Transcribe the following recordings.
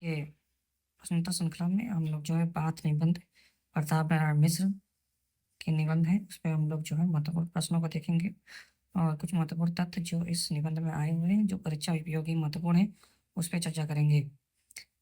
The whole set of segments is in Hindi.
ये प्रश्नोत्तर श्रृंखला में हम लोग जो है बात निबंध प्रताप नारायण मिश्र के निबंध है, उस पर हम लोग जो है महत्वपूर्ण प्रश्नों को देखेंगे और कुछ महत्वपूर्ण तथ्य जो इस निबंध में आए हुए हैं जो परीक्षा उपयोगी महत्वपूर्ण है उस पर चर्चा करेंगे।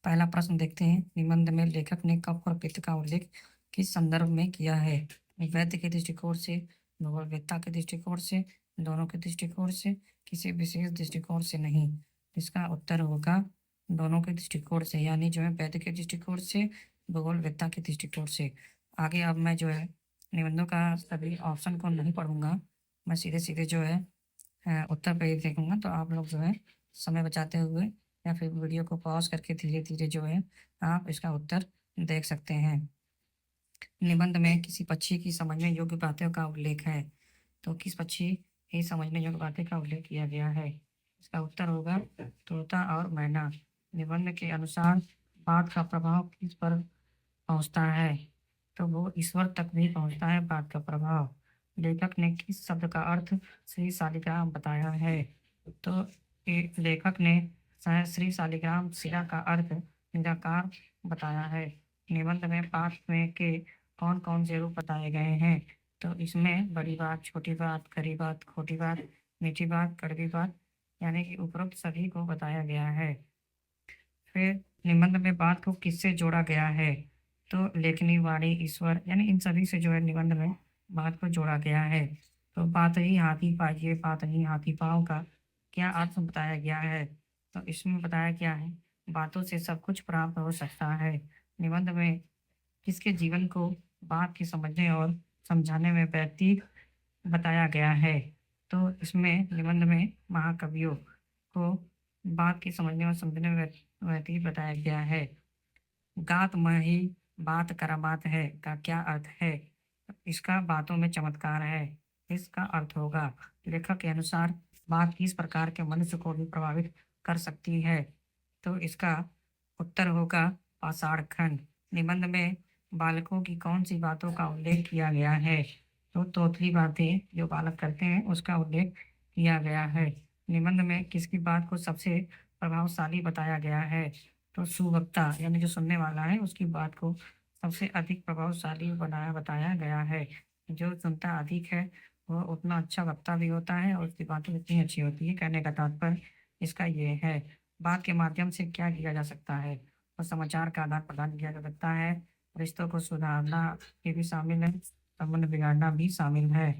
पहला प्रश्न देखते हैं, निबंध में लेखक ने कफ और पित्त का उल्लेख किस संदर्भ में किया है? वैद्य के दृष्टिकोण से, भूगोलवेत्ता के दृष्टिकोण से, दोनों के दृष्टिकोण से, किसी विशेष दृष्टिकोण से नहीं। इसका उत्तर होगा दोनों के दृष्टिकोण से, यानी जो है वैद्य के दृष्टिकोण से, भूगोलवेत्ता के दृष्टिकोण से। आगे अब मैं जो है निबंधों का सभी ऑप्शन को नहीं पढ़ूंगा, मैं सीधे सीधे जो है उत्तर पे ही देखूंगा, तो आप लोग जो है समय बचाते हुए या फिर वीडियो को पॉज करके धीरे धीरे जो है आप इसका उत्तर देख सकते हैं। निबंध में किसी पक्षी की समझने योग्य बातों का उल्लेख है, तो किस पक्षी की समझने योग्य बातें का उल्लेख किया गया है? इसका उत्तर होगा तोता और मैना। निबंध के अनुसार बात का प्रभाव किस पर पहुंचता है? तो वो ईश्वर तक भी पहुंचता है बात का प्रभाव। लेखक ने किस शब्द का अर्थ श्री शालिग्राम बताया है? तो लेखक ने श्री शालिग्राम शिला का अर्थ निराकार बताया है। निबंध में बात में के कौन कौन से रूप बताए गए हैं? तो इसमें बड़ी बात, छोटी बात, खरी बात, खोटी बात, मीठी बात, कड़वी बात, यानी कि उपरोक्त सभी को बताया गया है। फिर निबंध में बात को किससे जोड़ा गया है? तो लेखनी, वाणी, ईश्वर, यानी इन सभी से जो है निबंध में बात को जोड़ा गया है। तो बात ही हाथी पाइए, बात ही हाथी पाँव का क्या अर्थ बताया गया है? तो इसमें बताया गया है बातों से सब कुछ प्राप्त हो सकता है। निबंध में किसके जीवन को बात की समझने और समझाने में व्यतीत बताया गया है? तो इसमें निबंध में महाकवियों को बात की समझने और समझने में व्यतीत बताया गया है। गात मही बात करामात है का क्या अर्थ है? इसका बातों में चमत्कार है, इसका अर्थ होगा। लेखक के अनुसार बात किस प्रकार के मनुष्य को भी प्रभावित कर सकती है? तो इसका उत्तर होगा पाषाण खंड। निबंध में बालकों की कौन सी बातों का उल्लेख किया गया है? तो तोतली बातें जो बालक करते हैं उसका उल्लेख किया गया है। निबंध में किसकी बात को सबसे प्रभावशाली बताया गया है? तो सुवक्ता, यानी जो सुनने वाला है उसकी बात को सबसे अधिक प्रभावशाली बताया गया है। जो सुनता अधिक है वह उतना अच्छा वक्ता भी होता है और उसकी बातें इतनी अच्छी होती है। कहने का तात्पर्य इसका ये है। बात के माध्यम से क्या किया जा सकता है? तो समाचार का आदान प्रदान किया जा सकता है, रिश्तों को सुधारना ये भी शामिल है, संबंध बिगाड़ना भी शामिल है।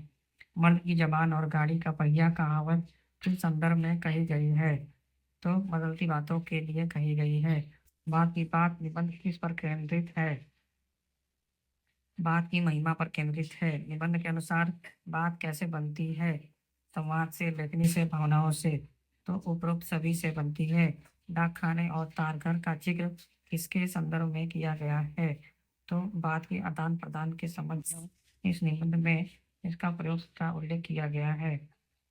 मर्द की जबान और गाड़ी का पहिया कहावत किस संदर्भ में कही गई है? तो बदलती बातों के लिए कही गई है। बात की बात निबंध किस पर केंद्रित है? बात की महिमा पर केंद्रित है। निबंध के अनुसार बात कैसे बनती है? संवाद से, लेखनी से, भावनाओं से। तो उपरोक्त सभी से बनती है। डाकखाने और तारघर का जिक्र किसके संदर्भ में किया गया है? तो बात के आदान प्रदान के संबंध में इस निबंध में इसका प्रयोग का उल्लेख किया गया है।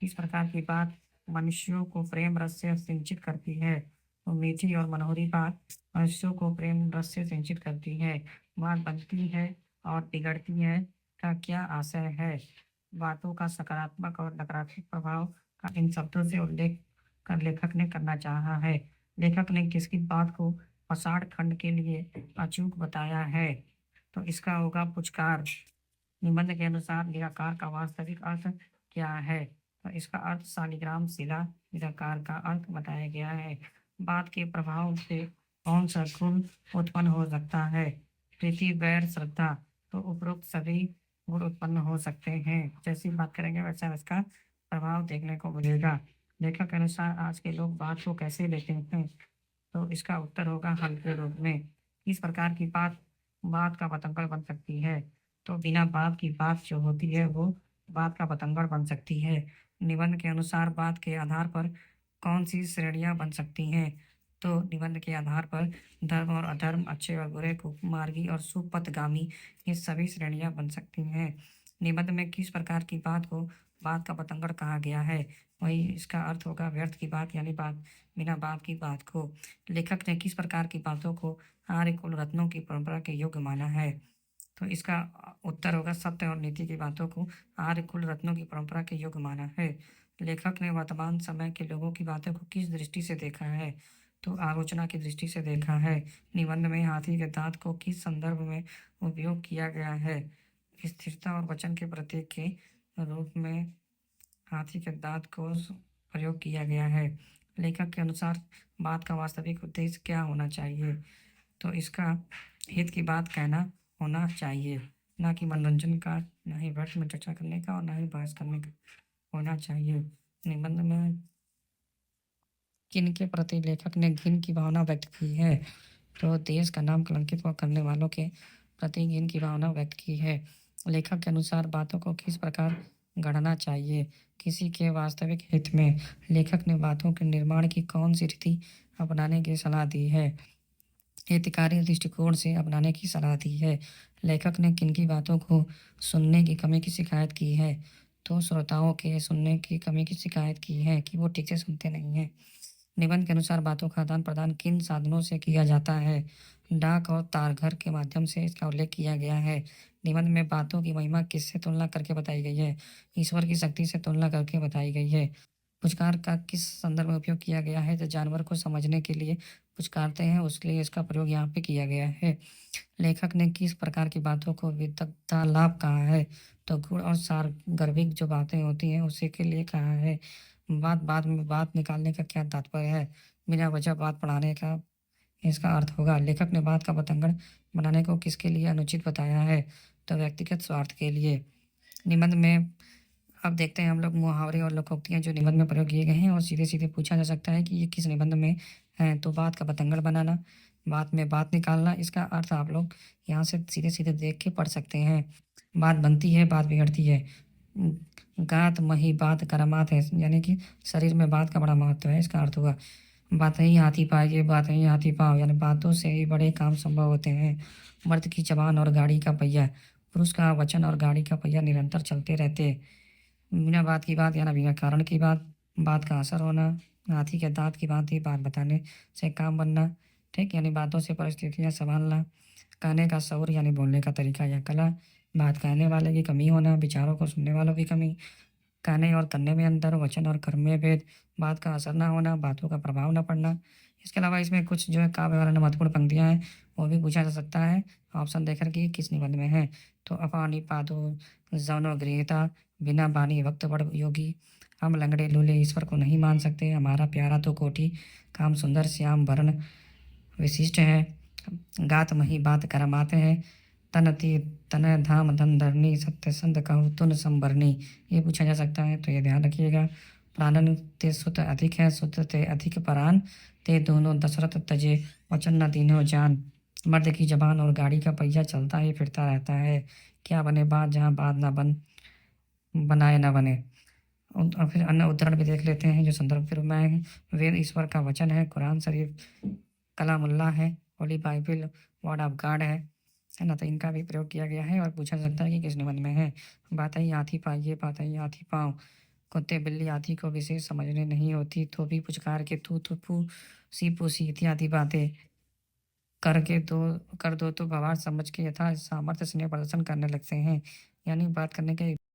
इस प्रकार की बात मनुष्यों को प्रेम रस से सिंचित करती है। तो मीठी और मनोहरी बात मनुष्यों को प्रेम रस से सिंचित करती है। बात बनती है और बिगड़ती है का क्या आशय है? बातों का सकारात्मक और नकारात्मक प्रभाव का इन शब्दों से उल्लेख कर लेखक ने करना चाहा है। लेखक ने किसकी बात को पाषाण खंड के लिए अचूक बताया है? तो इसका होगा पुचकार। निबंध के अनुसार निराकार का वास्तविक अर्थ क्या है? तो इसका अर्थ शालिग्राम शिला निराकार का अर्थ बताया गया है। बात के प्रभाव से कौन सा गुण उत्पन्न हो सकता है? प्रीति, वैर, श्रद्धा। तो उपरोक्त सभी गुण उत्पन्न हो सकते हैं। जैसी बात करेंगे वैसा इसका प्रभाव देखने को मिलेगा। लेखक के अनुसार आज के लोग बात को कैसे लेते हैं? तो इसका उत्तर होगा हल्के रूप में। इस प्रकार की बात बात का बतंगड़ बन सकती है। तो बिना बात की बात जो होती है वो बात का बतंगड़ बन सकती है। निबंध के अनुसार बात के आधार पर कौन सी श्रेणियां बन सकती हैं? तो निबंध के आधार पर धर्म और अधर्म, अच्छे और बुरे, कुमार्गी और सुपथगामी, ये सभी श्रेणियां बन सकती हैं। निबंध में किस प्रकार की बात को बात का बतंगड़ कहा गया है? वही इसका अर्थ होगा व्यर्थ की बात, यानी बात बिना बात की बात को। लेखक ने किस प्रकार की बातों को आर्य कुल रत्नों की परंपरा के योग्य माना है? तो इसका उत्तर होगा सत्य और नीति की बातों को आर्य कुल रत्नों की परंपरा के योग्य माना है। लेखक ने वर्तमान समय के लोगों की बातों को किस दृष्टि से देखा है? तो आलोचना की दृष्टि से देखा है। निबंध में हाथी के दांत को किस संदर्भ में उपयोग किया गया है? स्थिरता और वचन के प्रतीक के रूप में हाथी के दांत को प्रयोग किया गया है। लेखक के अनुसार बात का वास्तविक उद्देश्य क्या होना चाहिए? तो इसका हित की बात कहना होना चाहिए, ना कि मनोरंजन का, ना ही व्यर्थ में चर्चा करने का और ना ही बहस करने का होना चाहिए। निबंध में किन के प्रति लेखक ने घिन की भावना व्यक्त की है? तो देश का नाम कलंकित करने वालों के प्रति घिन की भावना व्यक्त की है। लेखक के अनुसार बातों को किस प्रकार गढ़ना चाहिए? किसी के वास्तविक हित में लेखक ने बातों के निर्माण की कौन सी रीति अपनाने की सलाह दी है? हितकारी दृष्टिकोण से अपनाने की सलाह दी है। लेखक ने किन की बातों को सुनने की कमी की शिकायत की है? तो श्रोताओं के सुनने की कमी की शिकायत की है कि वो ठीक से सुनते नहीं हैं। निबंध के अनुसार बातों का आदान प्रदान किन साधनों से किया जाता है? डाक और तारघर के माध्यम से इसका उल्लेख किया गया है। निबंध में बातों की महिमा किससे तुलना करके बताई गई है? ईश्वर की शक्ति से तुलना करके बताई गई है। पुचकार का किस संदर्भ में उपयोग किया गया है? तो जानवर को समझने के लिए पुचकारते हैं, उसके लिए इसका प्रयोग यहाँ पे किया गया है। लेखक ने किस प्रकार की बातों को वितक्तालाप कहा है? तो गुण और सारगर्भिक जो बातें होती हैं उसी के लिए कहा है। बात में बात निकालने का क्या तात्पर्य है? बिना वजह बात बढ़ाने का इसका अर्थ होगा। लेखक ने बात का बतंगड़ बनाने को किसके लिए अनुचित बताया है? तो व्यक्तिगत स्वार्थ के लिए। निबंध में अब देखते हैं हम लोग मुहावरे और लोकोक्तियाँ जो निबंध में प्रयोग किए गए हैं, और सीधे सीधे पूछा जा सकता है कि ये किस निबंध में है। तो बात का बतंगड़ बनाना, बात में बात निकालना, इसका अर्थ आप लोग यहाँ से सीधे सीधे देख के पढ़ सकते हैं। बात बनती है, बात बिगड़ती है। गात मही बात करमात है, यानी कि शरीर में बात का बड़ा महत्व है, इसका अर्थ हुआ। बातें ही हाथी पाए, बातें ही हाथी पाओ, यानी बातों से ही बड़े काम संभव होते हैं। मर्द की जबान और गाड़ी का पहिया, पुरुष का वचन और गाड़ी का पहिया निरंतर चलते रहते। बिना बात की बात, यानी बिना कारण की बात, बात का असर होना। हाथी के दांत की बात ही बात बताने से काम बनना, ठीक, यानी बातों से परिस्थितियाँ संभालना। कहने का शौर, यानी बोलने का तरीका या कला। बात कहने वाले की कमी होना, विचारों को सुनने वालों की कमी। कहने और करने में अंतर, वचन और कर्म में भेद। बात का असर ना होना, बातों का प्रभाव न पड़ना। इसके अलावा इसमें कुछ जो है काव्य वाला महत्वपूर्ण पंक्तियाँ हैं, वो भी पूछा जा सकता है ऑप्शन देकर कि किस निबंध में है। तो अपानी पादो जौनो गृहता, बिना बानी वक्त बड़ योगी। हम लंगड़े लूले ईश्वर को नहीं मान सकते, हमारा प्यारा तो कोटि, काम सुंदर श्याम वर्ण विशिष्ट है। गात मही बात करमाते हैं, तनति तन धाम धन धरनी, सत्य संत कहूँ तुन संबरनी। ये पूछा जा सकता है, तो ये ध्यान रखिएगा। प्राणन ते सुत अधिक है, सुत ते अधिक परान, ते दोनों दशरथ तजे, वचन न तीनों जान। मर्द की जबान और गाड़ी का पहिया चलता ही फिरता रहता है, क्या बने बात जहाँ बात ना बनाए ना बने। और फिर अन्य उदाहरण भी देख लेते हैं जो संदर्भ फिर में है। वेद ईश्वर का वचन है, कुरान शरीफ कलामुल्लाह है, Holi Bible word of God है ना। तो इनका भी प्रयोग किया गया है और पूछा जा सकता है कि किस निबंध में है। बात ही हाथी पाइए, बात ही हाथी पाँव, कुत्ते बिल्ली आदि को विशेष समझने नहीं होती, तो भी पुचकार के तू तू पू सी पूसी इत्यादि बातें करके दो कर दो तो भवार समझ के यथा सामर्थ्य स्नेह प्रदर्शन करने लगते हैं, यानी बात करने के